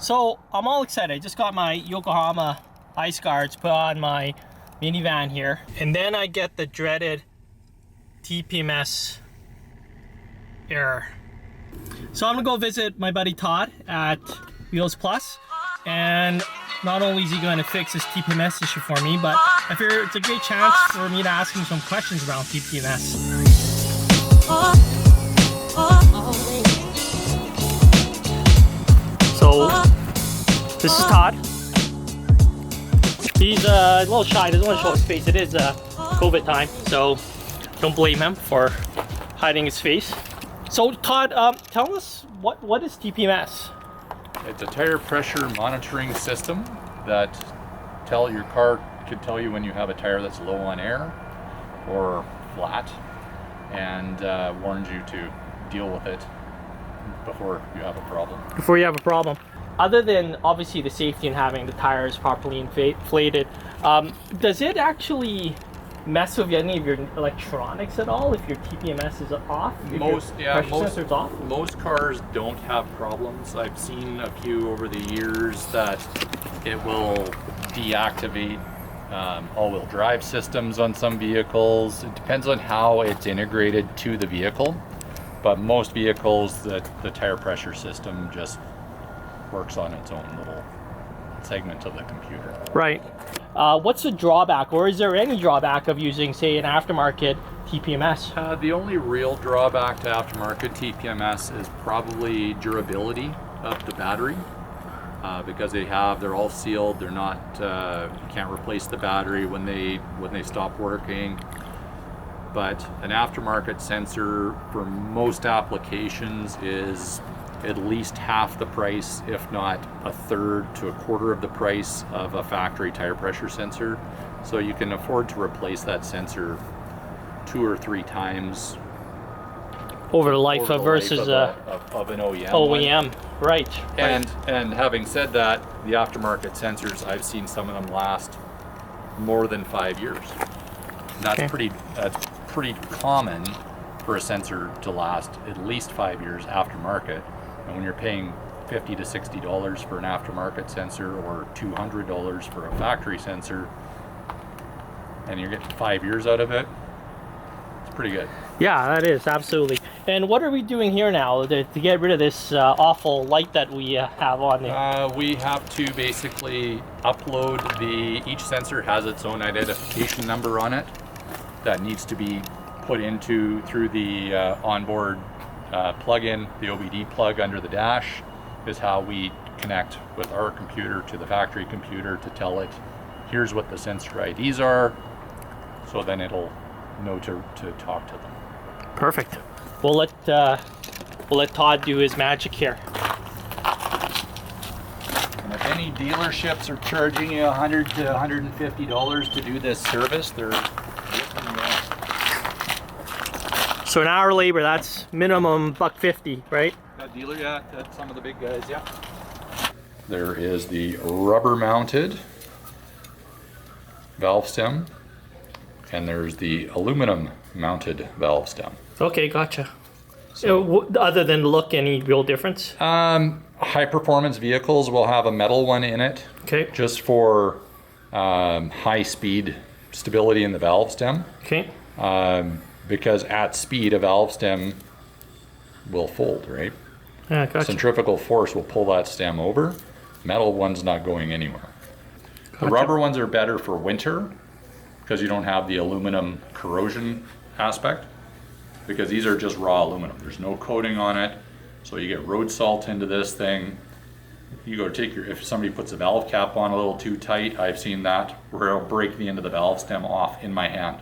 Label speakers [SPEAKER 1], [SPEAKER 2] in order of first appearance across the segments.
[SPEAKER 1] So I'm all excited. I just got my Yokohama ice guards put on my minivan here. And then I get the dreaded TPMS error. So I'm gonna go visit my buddy Todd at Wheels Plus. And not only is he going to fix this TPMS issue for me, but I figure it's a great chance for me to ask him some questions around TPMS. So this is Todd. He's a little shy, doesn't want to show his face. It is COVID time, so don't blame him for hiding his face. So Todd, tell us what is TPMS?
[SPEAKER 2] It's a tire pressure monitoring system that your car could tell you when you have a tire that's low on air or flat, and warns you to deal with it before you have a problem.
[SPEAKER 1] Before you have a problem. Other than obviously the safety and having the tires properly inflated, does it actually mess with any of your electronics at all if your TPMS is off? Sensor's off?
[SPEAKER 2] Most cars don't have problems. I've seen a few over the years that it will deactivate all-wheel drive systems on some vehicles. It depends on how it's integrated to the vehicle, but most vehicles, the tire pressure system just works on its own little segment of the computer.
[SPEAKER 1] Right. What's the drawback, or is there any drawback of using, say, an aftermarket TPMS?
[SPEAKER 2] The only real drawback to aftermarket TPMS is probably durability of the battery, because they're all sealed. They're not, you can't replace the battery when they stop working. But an aftermarket sensor for most applications is at least half the price, if not a third to a quarter of the price of a factory tire pressure sensor. So you can afford to replace that sensor 2 or 3 times
[SPEAKER 1] over the life of an
[SPEAKER 2] OEM.
[SPEAKER 1] OEM, right.
[SPEAKER 2] And having said that, the aftermarket sensors, I've seen some of them last more than 5 years. That's pretty common for a sensor to last at least 5 years aftermarket. And when you're paying $50 to $60 for an aftermarket sensor or $200 for a factory sensor, and you're getting 5 years out of it, it's pretty good.
[SPEAKER 1] Yeah, that is, absolutely. And what are we doing here now to get rid of this awful light that we have on there?
[SPEAKER 2] We have to basically upload each sensor has its own identification number on it that needs to be put through the onboard plug-in. The OBD plug under the dash is how we connect with our computer to the factory computer to tell it, here's what the sensor IDs are, so then it'll know to talk to them.
[SPEAKER 1] Perfect. We'll let Todd do his magic here.
[SPEAKER 2] And if any dealerships are charging you $100 to $150 to do this service, they're ripping you off.
[SPEAKER 1] So an hour labor, that's minimum $150, right?
[SPEAKER 2] That dealer, yeah, that's some of the big guys, yeah. There is the rubber mounted valve stem, and there's the aluminum mounted valve stem.
[SPEAKER 1] Okay, gotcha. So, other than look, any real difference?
[SPEAKER 2] High performance vehicles will have a metal one in it.
[SPEAKER 1] Okay.
[SPEAKER 2] Just for high speed stability in the valve stem.
[SPEAKER 1] Okay.
[SPEAKER 2] Because at speed, a valve stem will fold, right?
[SPEAKER 1] Yeah, gotcha.
[SPEAKER 2] Centrifugal force will pull that stem over. Metal one's not going anywhere.
[SPEAKER 1] Gotcha.
[SPEAKER 2] The rubber ones are better for winter because you don't have the aluminum corrosion aspect, because these are just raw aluminum. There's no coating on it, so you get road salt into this thing. You go if somebody puts a valve cap on a little too tight, I've seen that, where it'll break the end of the valve stem off in my hand.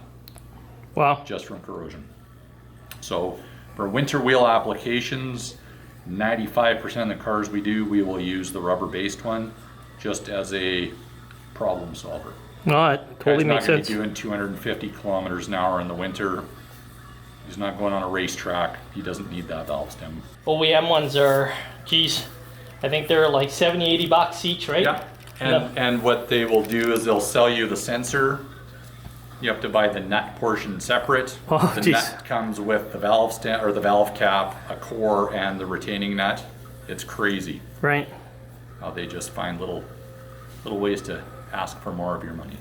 [SPEAKER 1] Wow.
[SPEAKER 2] Just from corrosion. So for winter wheel applications, 95% of the cars we will use the rubber-based one just as a problem solver.
[SPEAKER 1] No, it totally makes sense.
[SPEAKER 2] He's not going to be doing 250 kilometers an hour in the winter. He's not going on a racetrack. He doesn't need that valve stem.
[SPEAKER 1] OEM ones are, geez, I think they're like 70, 80 bucks each, right?
[SPEAKER 2] Yeah. And what they will do is they'll sell you the sensor. You have to buy the nut portion separate.
[SPEAKER 1] Oh,
[SPEAKER 2] the nut comes with the valve stem or the valve cap, a core, and the retaining nut. It's crazy.
[SPEAKER 1] Right.
[SPEAKER 2] how they just find little ways to ask for more of your money.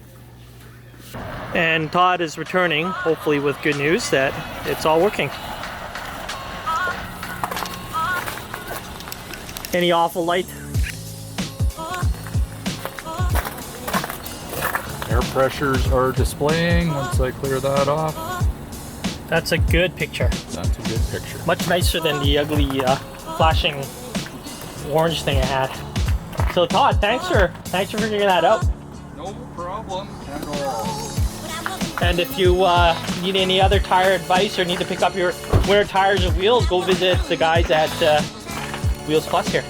[SPEAKER 1] And Todd is returning, hopefully with good news that it's all working. Any awful light?
[SPEAKER 2] Air pressures are displaying once I clear that off.
[SPEAKER 1] That's a good picture.
[SPEAKER 2] That's a good picture.
[SPEAKER 1] Much nicer than the ugly flashing orange thing I had. So Todd, thanks for figuring that out.
[SPEAKER 2] No problem at all.
[SPEAKER 1] And if you need any other tire advice or need to pick up your winter tires or wheels, go visit the guys at Wheels Plus here.